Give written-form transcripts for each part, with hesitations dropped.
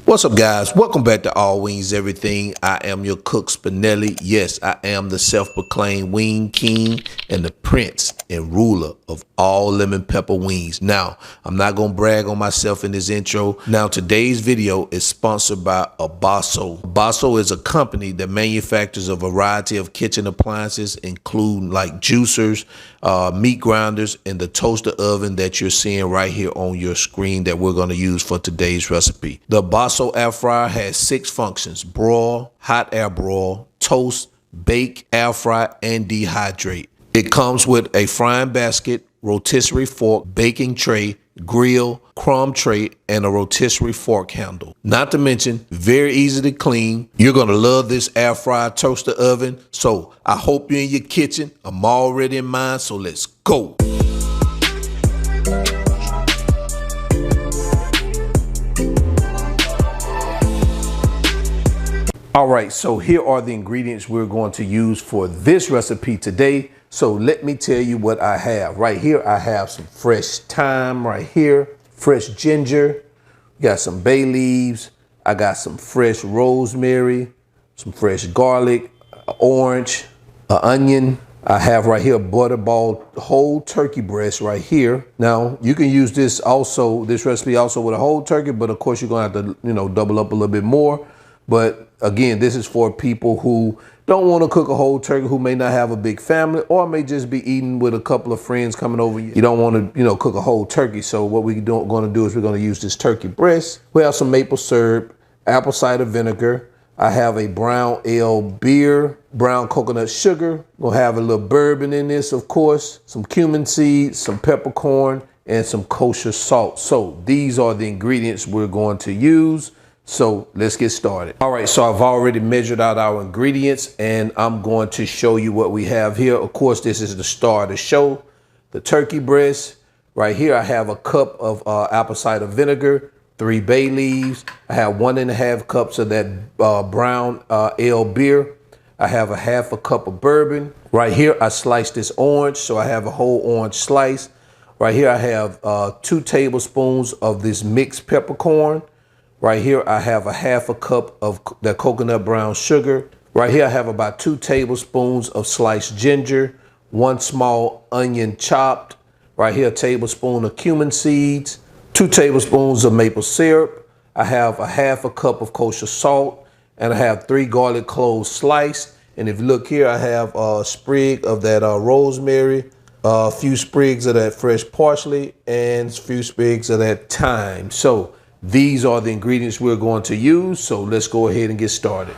What's up, guys? Welcome back to All Wings Everything. I am your cook, Spinelli. Yes, I am the self-proclaimed wing king and the prince and ruler of all lemon pepper wings. Now, I'm not going to brag on myself in this intro. Now, today's video is sponsored by Aobosi. Aobosi is a company that manufactures a variety of kitchen appliances, including like juicers, meat grinders, and the toaster oven that you're seeing right here on your screen that we're going to use for today's recipe. The Aobosi air fryer has 6 functions: broil, hot air broil, toast, bake, air fry, and dehydrate. It comes with a frying basket, rotisserie fork, baking tray, grill, crumb tray, and a rotisserie fork handle. Not to mention, very easy to clean. You're gonna love this air fryer toaster oven. So I hope you're in your kitchen. I'm already in mine, so let's go. All right, so here are the ingredients we're going to use for this recipe today. So let me tell you what I have. Right here, I have some fresh thyme right here, fresh ginger, got some bay leaves, I got some fresh rosemary, some fresh garlic, orange, an onion. I have right here butterball whole turkey breast right here. Now, you can use this recipe also with a whole turkey, but of course you're gonna have to, double up a little bit more. But again, this is for people who don't want to cook a whole turkey, who may not have a big family, or may just be eating with a couple of friends coming over. You don't want to, cook a whole turkey. So what we're going to do is we're going to use this turkey breast. We have some maple syrup, apple cider vinegar. I have a brown ale beer, brown coconut sugar. We'll have a little bourbon in this, of course, some cumin seeds, some peppercorn, and some kosher salt. So these are the ingredients we're going to use. So let's get started. All right, so I've already measured out our ingredients and I'm going to show you what we have here. Of course, this is the star of the show, the turkey breast. Right here, I have a cup of apple cider vinegar, 3 bay leaves. I have 1.5 cups of that brown ale beer. I have a half a cup of bourbon. Right here, I sliced this orange, so I have a whole orange slice. Right here, I have 2 tablespoons of this mixed peppercorn. Right here, I have a half a cup of that coconut brown sugar. Right here, I have about 2 tablespoons of sliced ginger, 1 small onion chopped. Right here, a tablespoon of cumin seeds, 2 tablespoons of maple syrup. I have a half a cup of kosher salt, and I have 3 garlic cloves sliced. And if you look here, I have a sprig of that rosemary, a few sprigs of that fresh parsley, and a few sprigs of that thyme. So these are the ingredients we're going to use, so let's go ahead and get started.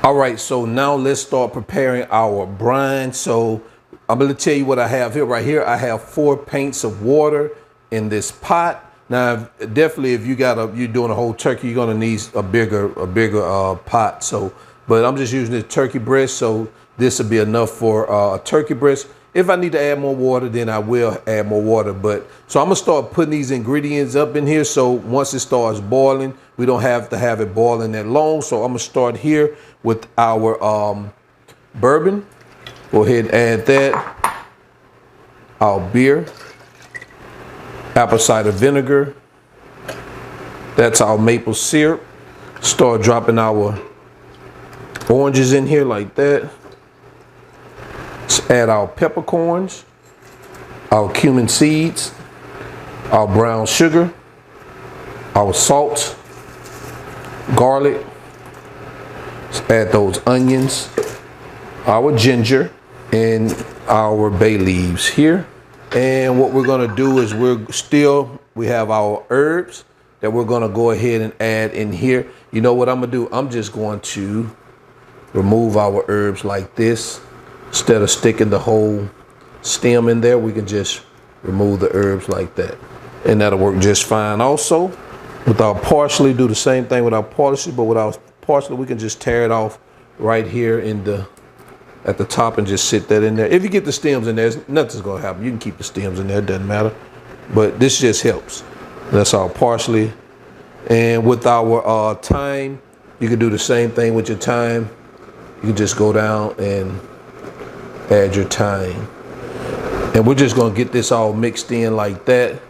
All right, so now let's start preparing our brine. So I'm going to tell you what I have here. Right here, I have 4 pints of water in this pot. Now, definitely, if you're doing a whole turkey, you're going to need a bigger pot. So, but I'm just using this turkey breast, so this will be enough for a turkey breast. If I need to add more water, then I will add more water. But so I'm gonna start putting these ingredients up in here. So once it starts boiling, we don't have to have it boiling that long. So I'm gonna start here with our bourbon. Go ahead and add that. Our beer, apple cider vinegar. That's our maple syrup. Start dropping our oranges in here like that. Let's add our peppercorns, our cumin seeds, our brown sugar, our salt, garlic. Let's add those onions, our ginger, and our bay leaves here. And what we're gonna do is we have our herbs that we're gonna go ahead and add in here. You know what I'm gonna do? I'm just going to remove our herbs like this. Instead of sticking the whole stem in there, we can just remove the herbs like that. And that'll work just fine. Also, with our parsley, do the same thing with our parsley, but with our parsley, we can just tear it off right here at the top and just sit that in there. If you get the stems in there, nothing's gonna happen. You can keep the stems in there, it doesn't matter. But this just helps. That's our parsley. And with our thyme, you can do the same thing with your thyme. You can just go down and add your thyme. And we're just gonna get this all mixed in like that.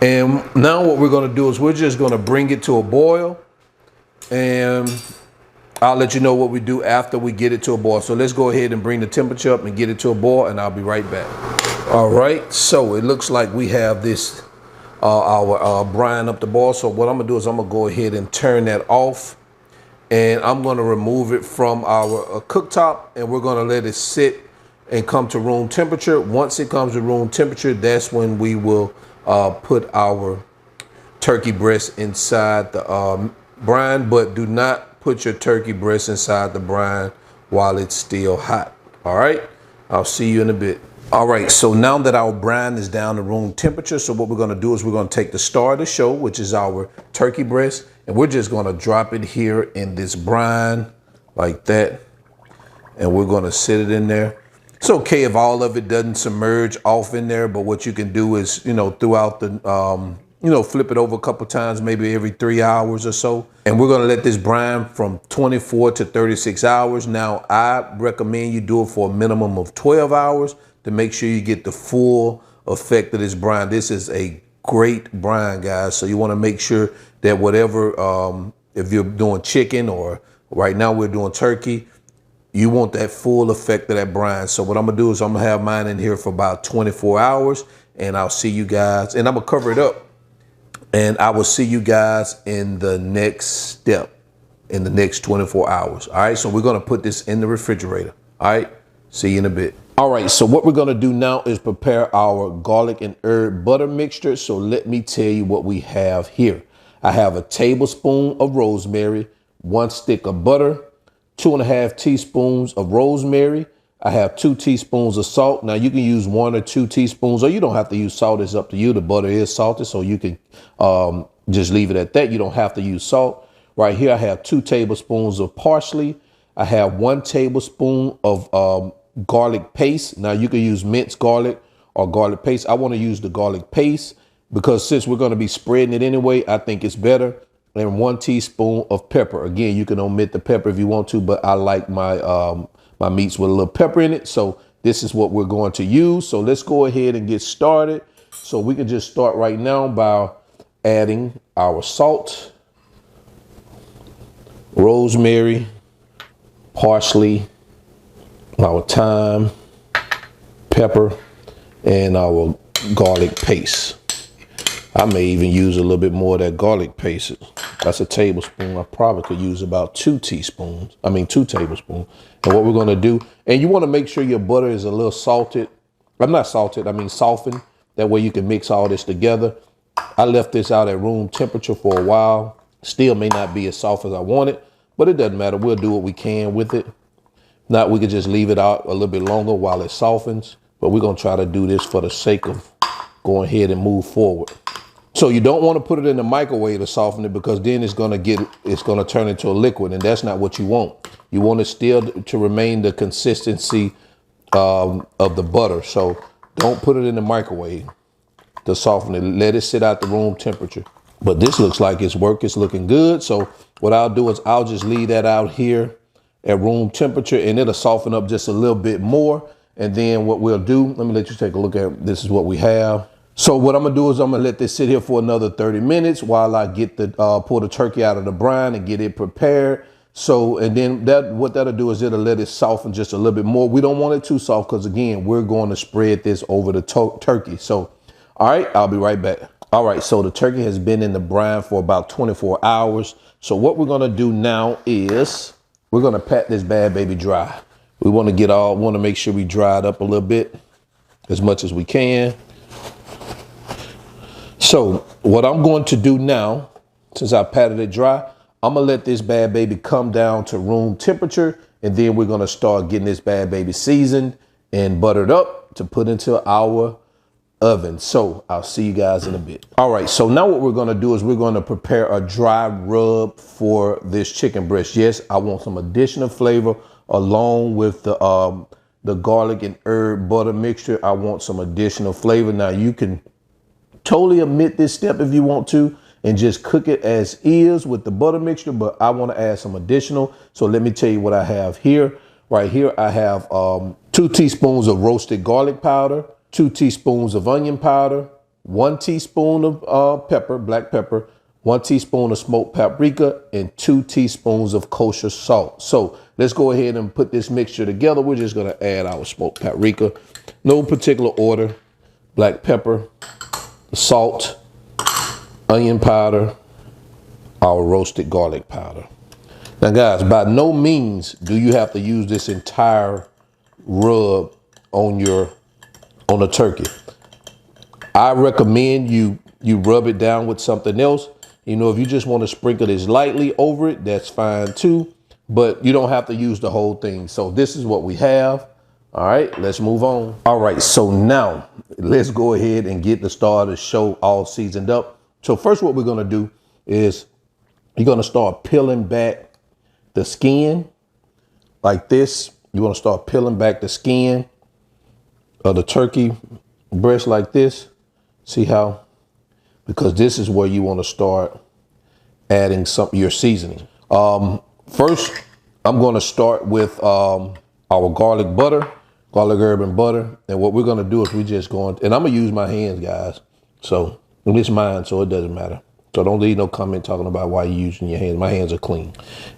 And now what we're gonna do is we're just gonna bring it to a boil. and I'll let you know what we do after we get it to a boil. So let's go ahead and bring the temperature up and get it to a boil, and I'll be right back. All right, so it looks like we have this, our brine up to boil. So what I'm gonna do is I'm gonna go ahead and turn that off, and I'm gonna remove it from our cooktop, and we're gonna let it sit and come to room temperature. Once it comes to room temperature, that's when we will put our turkey breast inside the brine, but do not put your turkey breast inside the brine while it's still hot. All right, I'll see you in a bit. All right, so now that our brine is down to room temperature, so what we're gonna do is we're gonna take the star of the show, which is our turkey breast, and we're just gonna drop it here in this brine like that, and we're gonna sit it in there. It's okay if all of it doesn't submerge off in there, but what you can do is, throughout the, flip it over a couple times, maybe every 3 hours or so. And we're gonna let this brine from 24 to 36 hours. Now, I recommend you do it for a minimum of 12 hours to make sure you get the full effect of this brine. This is a great brine, guys. So you wanna make sure that whatever, if you're doing chicken or right now we're doing turkey, you want that full effect of that brine. So what I'm gonna do is I'm gonna have mine in here for about 24 hours, and I'll see you guys, and I'm gonna cover it up. And I will see you guys in the next step, in the next 24 hours. All right, so we're gonna put this in the refrigerator. All right, see you in a bit. All right, so what we're gonna do now is prepare our garlic and herb butter mixture. So let me tell you what we have here. I have a tablespoon of rosemary, 1 stick of butter, 2.5 teaspoons of rosemary. I have 2 teaspoons of salt. Now you can use 1 or 2 teaspoons, or you don't have to use salt. It's up to you. The butter is salted, so you can just leave it at that. You don't have to use salt. Right here, I have 2 tablespoons of parsley. I have 1 tablespoon of garlic paste. Now you can use minced garlic or garlic paste. I want to use the garlic paste because since we're going to be spreading it anyway, I think it's better. And 1 teaspoon of pepper. Again, you can omit the pepper if you want to, but I like my my meats with a little pepper in it. So this is what we're going to use. So let's go ahead and get started. So we can just start right now by adding our salt, rosemary, parsley, our thyme, pepper, and our garlic paste. I may even use a little bit more of that garlic paste. That's a tablespoon. I probably could use about 2 tablespoons. And what we're gonna do, and you wanna make sure your butter is a little salted. I'm not salted, I mean softened. That way you can mix all this together. I left this out at room temperature for a while. Still may not be as soft as I want it, but it doesn't matter. We'll do what we can with it. Not, we could just leave it out a little bit longer while it softens, but we're gonna try to do this for the sake of going ahead and move forward. So you don't want to put it in the microwave to soften it, because then it's going to turn into a liquid, and that's not what you want. You want it still to remain the consistency of the butter. So don't put it in the microwave to soften it. Let it sit at the room temperature. But this looks like it's looking good. So what I'll do is I'll just leave that out here at room temperature, and it'll soften up just a little bit more. And then what we'll do, let me let you take a look at, this is what we have. So what I'm gonna do is I'm gonna let this sit here for another 30 minutes while I get the pull the turkey out of the brine and get it prepared. So, and then what that'll do is it'll let it soften just a little bit more. We don't want it too soft, because again, we're going to spread this over the turkey. So, all right, I'll be right back. All right, so the turkey has been in the brine for about 24 hours. So what we're gonna do now is we're gonna pat this bad baby dry. We want to make sure we dry it up a little bit, as much as we can. So what I'm going to do now, since I patted it dry, I'm gonna let this bad baby come down to room temperature, and then we're gonna start getting this bad baby seasoned and buttered up to put into our oven. So I'll see you guys in a bit. All right, so now what we're gonna do is we're gonna prepare a dry rub for this chicken breast. Yes, I want some additional flavor along with the garlic and herb butter mixture. I want some additional flavor. Now you can totally omit this step if you want to and just cook it as is with the butter mixture, but I want to add some additional. So let me tell you what I have here. Right here, I have 2 teaspoons of roasted garlic powder, 2 teaspoons of onion powder, 1 teaspoon of pepper, black pepper, 1 teaspoon of smoked paprika, and 2 teaspoons of kosher salt. So let's go ahead and put this mixture together. We're just gonna add our smoked paprika. No particular order. Black pepper, salt, onion powder, our roasted garlic powder. Now guys, by no means do you have to use this entire rub on the turkey. I recommend you rub it down with something else. You know, if you just want to sprinkle this lightly over it, that's fine too, but you don't have to use the whole thing. So this is what we have. All right, let's move on. All right, so now let's go ahead and get the starter show all seasoned up. So first what we're gonna do is you're gonna start peeling back the skin like this. You wanna start peeling back the skin of the turkey breast like this. See how? Because this is where you wanna start adding your seasoning. First, I'm gonna start with our garlic herb and butter. And what we're gonna do is and I'm gonna use my hands, guys. So it's mine, so it doesn't matter. So don't leave no comment talking about why you're using your hands. My hands are clean.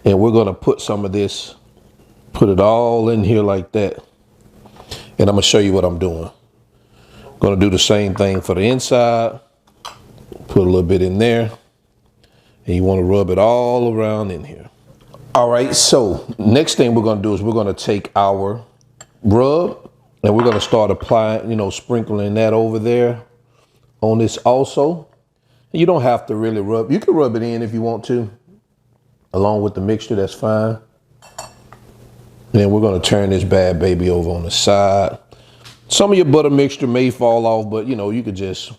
And we're gonna put some of this, put it all in here like that. And I'm gonna show you what I'm doing. Gonna do the same thing for the inside. Put a little bit in there. And you wanna rub it all around in here. All right, so next thing we're gonna do is we're gonna take our rub and we're gonna start applying, sprinkling that over there on this also. You don't have to really rub. You can rub it in if you want to, along with the mixture, that's fine. And then we're gonna turn this bad baby over on the side. Some of your butter mixture may fall off, but you could just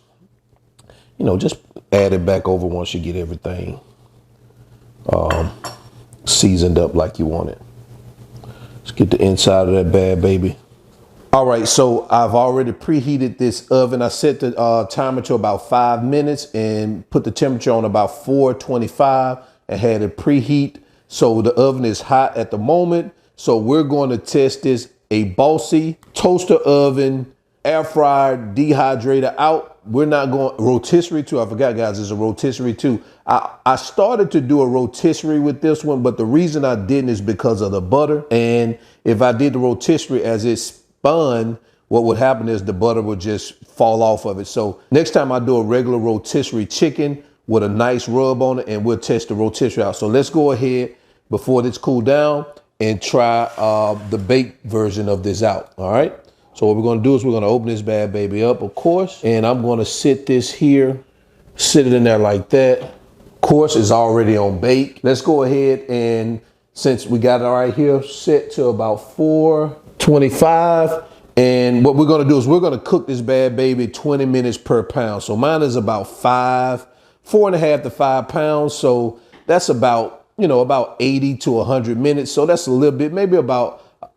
add it back over once you get everything seasoned up like you want it. Let's get the inside of that bad baby. All right, so I've already preheated this oven. I set the timer to about 5 minutes and put the temperature on about 425 and had it preheat. So the oven is hot at the moment. So we're going to test this Aobosi toaster oven, air fryer, dehydrator out. We're not going rotisserie too. I forgot, guys, it's a rotisserie too. I started to do a rotisserie with this one, but the reason I didn't is because of the butter. And if I did the rotisserie as it spun, what would happen is the butter would just fall off of it. So next time I do a regular rotisserie chicken with a nice rub on it, and we'll test the rotisserie out. So let's go ahead before this cool down and try the baked version of this out. All right. So what we're going to do is we're going to open this bad baby up, of course, and I'm going to sit this here, sit it in there like that. Of course, it's already on bake. Let's go ahead and, since we got it right here, set to about 425. And what we're going to do is we're going to cook this bad baby 20 minutes per pound. So mine is about 4.5 to 5 pounds. So that's about, about 80 to 100 minutes. So that's a little bit, maybe about an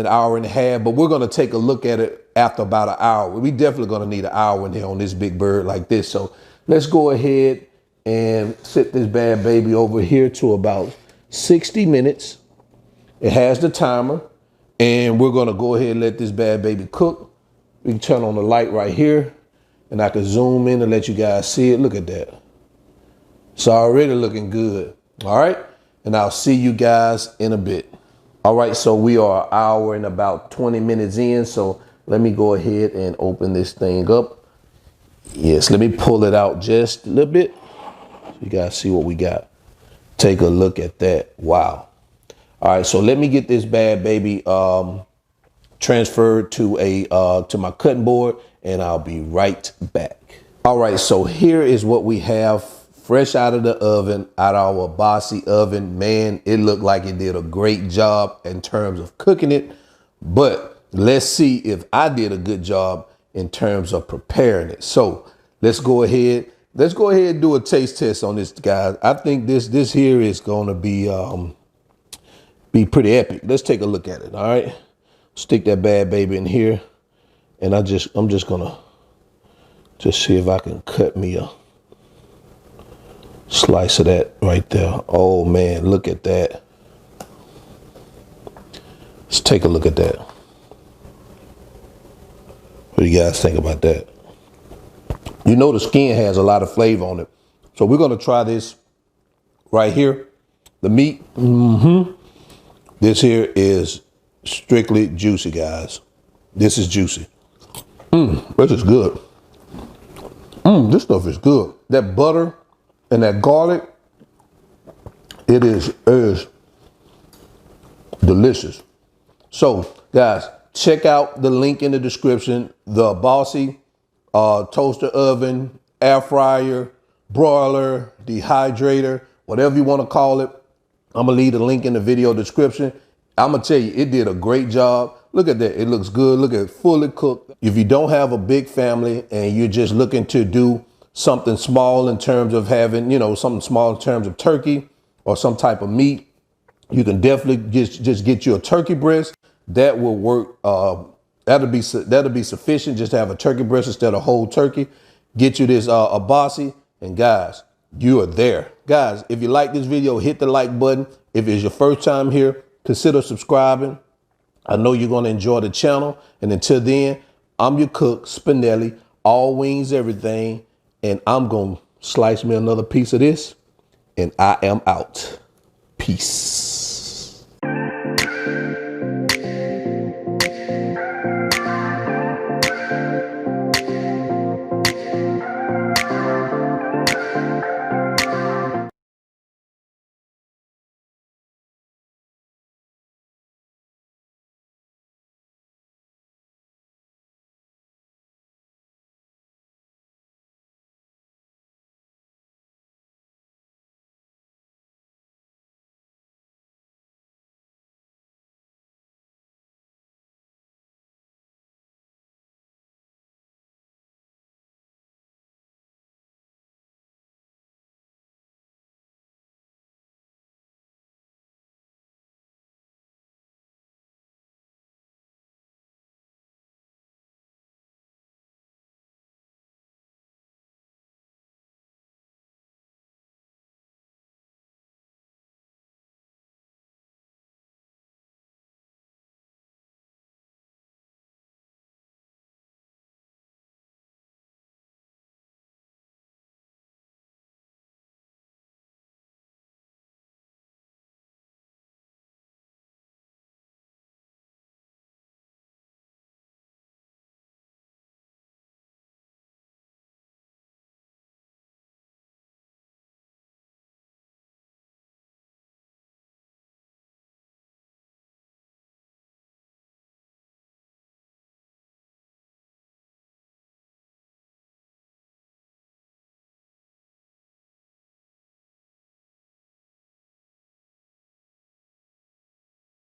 hour and a half, but we're going to take a look at it after about an hour. We definitely going to need an hour in here on this big bird like this. So let's go ahead and set this bad baby over here to about 60 minutes. It has the timer, and we're going to go ahead and let this bad baby cook. We can turn on the light right here, and I can zoom in and let you guys see it. Look at that. It's already looking good. All right. And I'll see you guys in a bit. All right, so we are an hour and about 20 minutes in. So let me go ahead and open this thing up. Yes, let me pull it out just a little bit so you guys see what we got. Take a look at that. Wow. All right, so let me get this bad baby transferred to my cutting board, and I'll be right back. All right, so here is what we have fresh out of the oven, out of our Aobosi oven. Man, it looked like it did a great job in terms of cooking it, but let's see if I did a good job in terms of preparing it. So let's go ahead and do a taste test on this, guys. I think this here is going to be pretty epic. Let's take a look at it. All right, stick that bad baby in here, and I'm just gonna see if I can cut me a slice of that right there. Oh man, look at that. Let's take a look at that. What do you guys think about that? The skin has a lot of flavor on it. So we're gonna try this right here. The meat, this here is strictly juicy, guys. This is juicy. This is good. This stuff is good. That butter and that garlic, it is delicious. So guys, check out the link in the description. The Aobosi toaster oven, air fryer, broiler, dehydrator, whatever you want to call it. I'm gonna leave the link in the video description. I'm gonna tell you, it did a great job. Look at that, it looks good. Look at it, fully cooked. If you don't have a big family and you're just looking to do something small in terms of having, something small in terms of turkey or some type of meat, you can definitely just get you a turkey breast. That will work. That'll be sufficient just to have a turkey breast instead of whole turkey. Get you this Aobosi, and guys, you are there. Guys, if you like this video, hit the like button. If it's your first time here, consider subscribing. I know you're going to enjoy the channel. And until then, I'm your cook, Spinelli, all wings, everything. And I'm going to slice me another piece of this. And I am out. Peace.